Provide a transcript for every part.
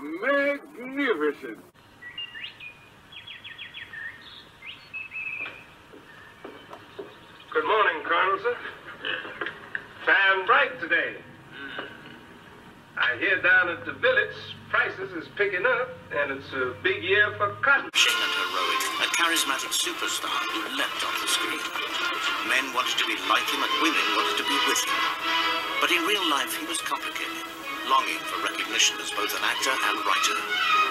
magnificent. Good morning, Colonel, sir. Fine bright today. I hear down at the village, prices is picking up, and it's a big year for cotton. And heroic, a charismatic superstar who leapt off the screen. Men wanted to be like him and women wanted to be with him. But in real life, he was complicated, longing for recognition as both an actor and writer.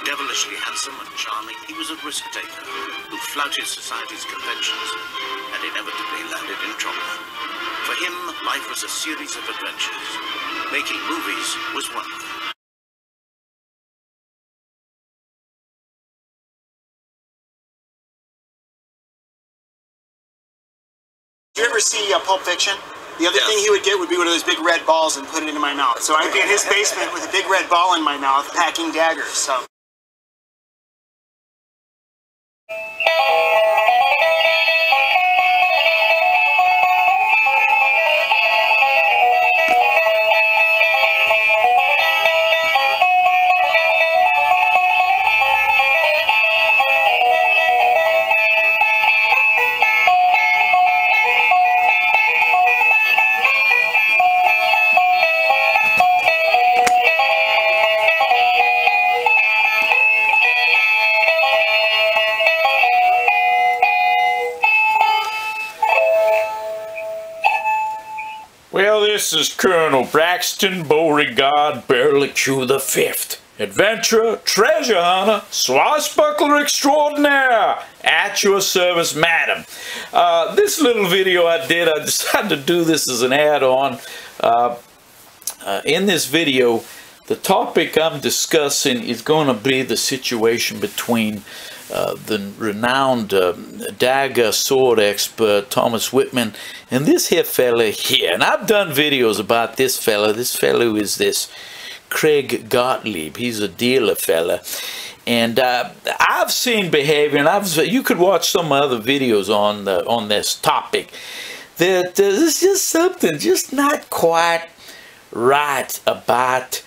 Devilishly handsome and charming, he was a risk-taker who flouted society's conventions and inevitably landed in trouble. For him, life was a series of adventures. Making movies was one of them. Did you ever see Pulp Fiction? The other thing he would get would be one of those big red balls and put it into my mouth. So I'd be in his basement with a big red ball in my mouth, packing daggers. So. Well, this is Colonel Braxton Beauregard Burlique'S the Fifth. Adventurer, treasure hunter, swashbuckler extraordinaire, at your service, madam. This little video I decided to do this as an add-on. In this video, the topic I'm discussing is going to be the situation between the renowned dagger sword expert Thomas Wittmann and this here fella here. And I've done videos about this fella. This fellow is this Craig Gottlieb. He's a dealer fella. And I've seen behavior, and you could watch some other videos on this topic. There's just something just not quite right about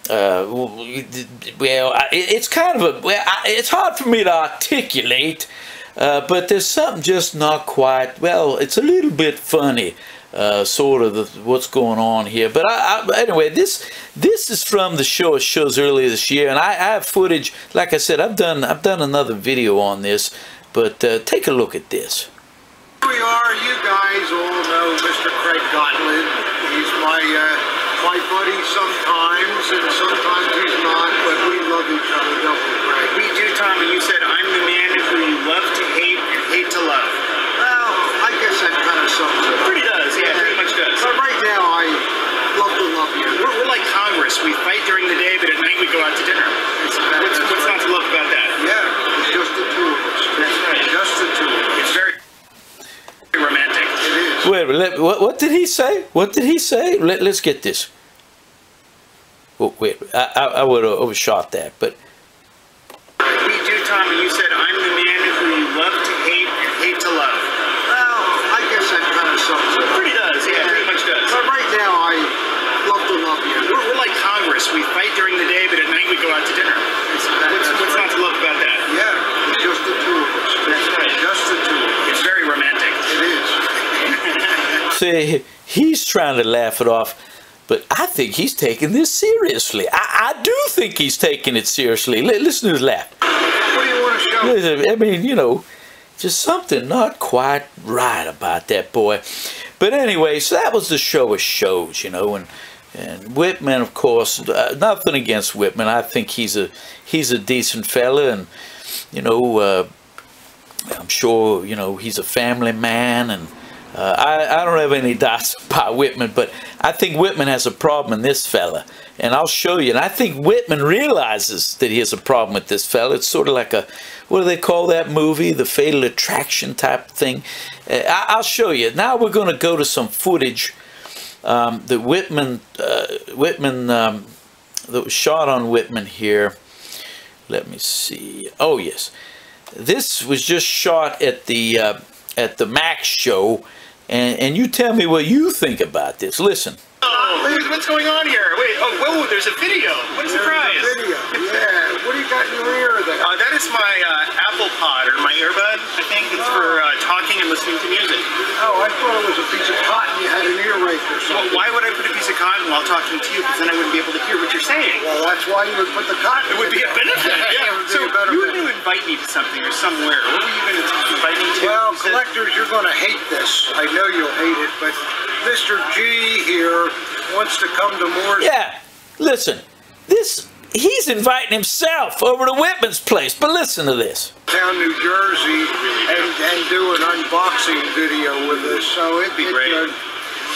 it's kind of it's hard for me to articulate, but there's something just not quite, well, it's a little bit funny, sort of what's going on here. But anyway, this is from the shows earlier this year, and I have footage. Like I said, I've done another video on this, but take a look at this. Here we are. You guys all know Mr. Craig Gottlieb. He's my buddy sometimes, and sometimes he's not, but we love each other, don't we, Craig? We do, Tom, and you said I'm the man who you love to hate and hate to love. Well, I guess that kind of sums it up. Pretty does, yeah, pretty much does. But right now, I love to love you. We're like Congress. We fight during the day, but at night we go out to dinner. What's not to love about that? Yeah, it's just the two of us. That's right. Just the two of us. It's very romantic. It is. Wait, what did he say? What did he say? Let's get this. Oh, wait, I would have overshot that, but... We do, Tom, and you said I'm the man who you love to hate and hate to love. Well, I guess that kind of sums it up. Pretty does, yeah, pretty much does. But right now, I love to love you. We're like Congress. We fight during the day, but at night we go out to dinner. What's not to love about that? Yeah, it's just the two of us. That's right. Just the two of us. It's very romantic. It is. See, he's trying to laugh it off, but I think he's taking this seriously. I do think he's taking it seriously. Listen to his laugh. What do you want to show? I mean, you know, just something not quite right about that boy. But anyway, so that was the show of shows, you know, and Wittmann, of course, nothing against Wittmann. I think he's a decent fella, and you know, I'm sure, you know, he's a family man, and I don't have any doubts about Wittmann, but I think Wittmann has a problem in this fella, and I'll show you. And I think Wittmann realizes that he has a problem with this fella. It's sort of like a, what do they call that movie? The Fatal Attraction type thing. I'll show you. Now we're going to go to some footage that Wittmann, that was shot on Wittmann here. Let me see. Oh yes, this was just shot at the Max show. And you tell me what you think about this. Listen. What's going on here? Wait, oh, whoa, there's a video. What a surprise. Video. Yeah. What do you got in your ear there? That is my Apple Pod, or my earbud, I think. It's for talking and listening to music. Oh, I thought it was a piece of cotton you had an ear rape or something. Well, why would I put a piece of cotton while talking to you? Because then I wouldn't be able to hear what you're saying. Well, that's why you would put the cotton. It would be a benefit. Yeah, it would be So a benefit. you were going to invite me to something or somewhere. What were you going to invite me to? Well, You said- collectors, you're going to hate this. I know you'll hate it, but Mr. G here wants to come to more. Yeah, listen, he's inviting himself over to Wittmann'S place, but listen to this. Town, New Jersey, and do an unboxing video with us. So it'd be great.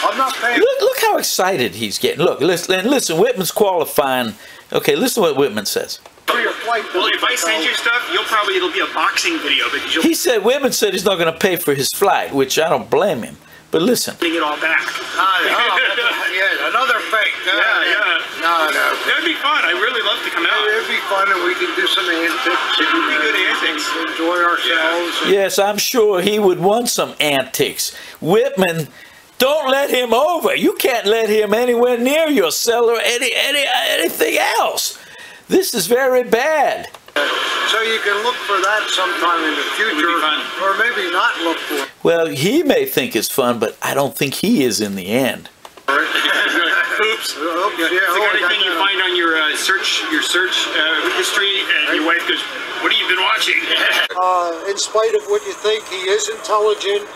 I'm not paying. Look how excited he's getting. Look, listen, Wittmann'S qualifying. Okay, listen to what Wittmann says. For your flight. Well, if I send you stuff, it'll be a boxing video because you'll He said, Wittmann said he's not going to pay for his flight, which I don't blame him. But listen. bring it all back. Yeah, another fake. Yeah. No. That'd be fun. I really love to come out. It'd be fun, and we can do some antics. It would be good antics. Enjoy ourselves. Yes, I'm sure he would want some antics. Wittmann, don't let him over. You can't let him anywhere near your cell or anything else. This is very bad. So you can look for that sometime in the future, or maybe not look for it. Well, he may think it's fun, but I don't think he is in the end. Oops. It's the kind of thing you find on your search history, and your wife goes, "What have you been watching?" In spite of what you think, he is intelligent.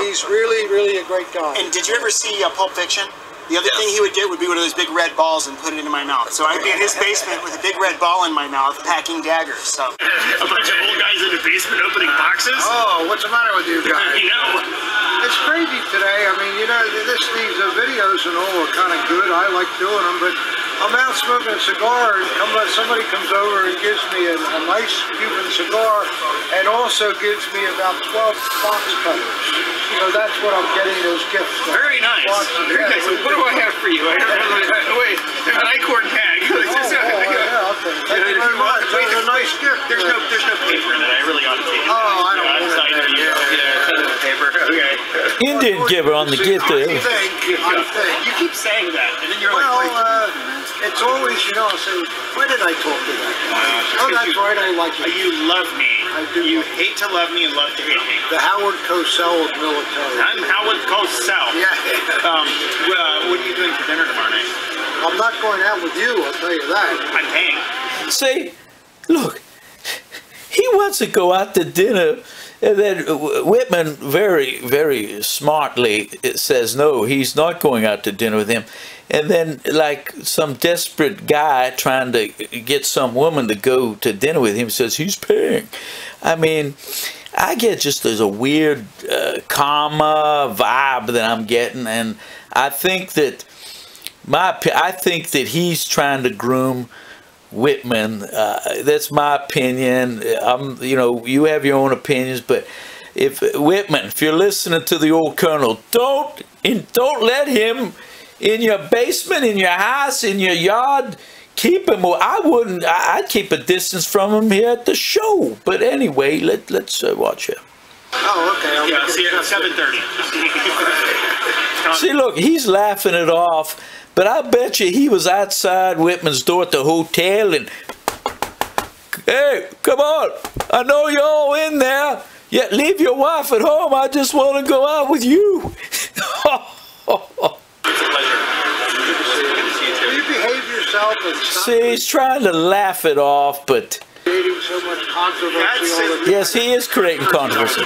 He's really a great guy. And did you ever see Pulp Fiction? The other thing he would get would be one of those big red balls and put it into my mouth. So I'd be in his basement with a big red ball in my mouth, packing daggers. So A bunch of old guys in the basement opening boxes? Oh, what's the matter with you guys? You know. It's crazy today. I mean, these videos and all are kind of good. I like doing them, but I'm out smoking a cigar, and somebody comes over and gives me a nice Cuban cigar, and also gives me about 12 box cutters. So that's what I'm getting those gifts for. very nice. Very nice. What do I have for you? Wait, an Icorn tag. Yeah, okay. Thank you very much. That's a nice gift. There's no paper in it. I really ought to take it. Oh, I don't want Sign it. it. Yeah, paper. Okay. Indian giver on the gift there. I think. You keep saying that, and then you're Well, like, wait. it's always, I'll say, why did I talk to that guy? Oh, that's right, I like it. You love me. I do. You hate to love me and love to hate me. The Howard Cosell of Militaria. I'm Howard Cosell. Yeah. What are you doing for dinner tomorrow night? I'm not going out with you, I'll tell you that. I'm paying. See, look, he wants to go out to dinner, and then Wittmann very smartly says no, he's not going out to dinner with him. And then, like some desperate guy trying to get some woman to go to dinner with him, says he's paying. I mean, I get just there's a weird karma vibe that I'm getting, and I think that he's trying to groom Wittmann. That's my opinion. You have your own opinions, but if Wittmann, if you're listening to the old colonel, don't let him in your basement, in your house, in your yard. Keep him. I'd keep a distance from him here at the show. But anyway, let's watch it. Oh, okay. Yeah, see you at 7:30. See, look, he's laughing it off, but I bet you he was outside Wittmann'S door at the hotel and, hey, come on, I know you're all in there. Yeah, leave your wife at home. I just want to go out with you. It's a pleasure. Good to see you too. You behave yourself and stop See, he's trying to laugh it off, but creating so much controversy all the time. yes, he is creating controversy. I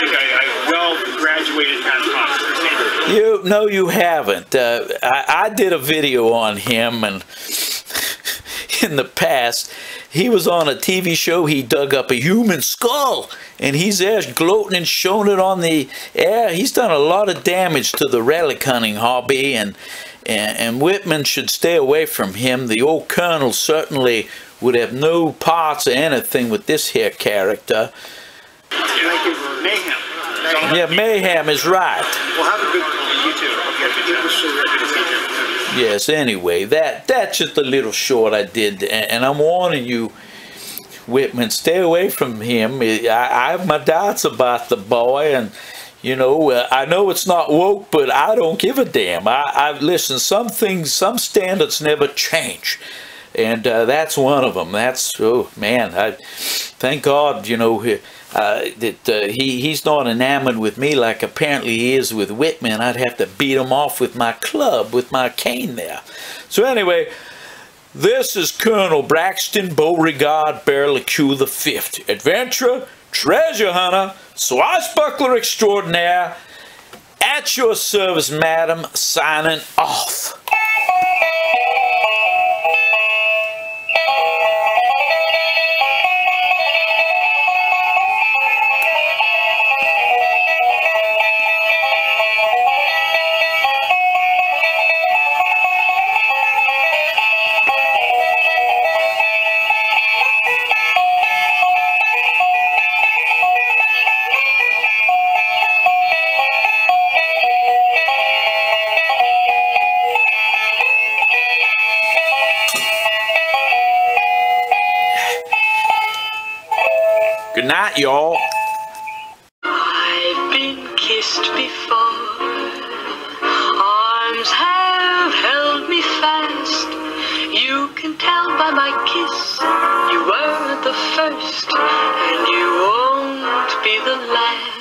think I graduated past controversy. No, you haven't. I did a video on him, and in the past, he was on a TV show. He dug up a human skull, and he's there gloating and showing it on the air. He's done a lot of damage to the relic hunting hobby, and Wittmann should stay away from him. The old colonel certainly would have no parts of anything with this here character. Mayhem. Yeah, mayhem is right. Well, have a good time. You too. Good to see you. Yes, anyway, that's just a little short I did, and I'm warning you, Wittmann, stay away from him. I have my doubts about the boy, and You know, I know it's not woke, but I don't give a damn. I listen, some things, some standards never change. And that's one of them. That's, oh man, I thank God, you know, that he's not enamored with me like apparently he is with Wittmann. I'd have to beat him off with my club, with my cane there. So anyway, this is Colonel Braxton Beauregard Burlique the Fifth, adventurer, treasure hunter, swashbuckler extraordinaire, at your service, madam, signing off. Good night, y'all. I've been kissed before. Arms have held me fast. You can tell by my kiss you were the first, and you won't be the last.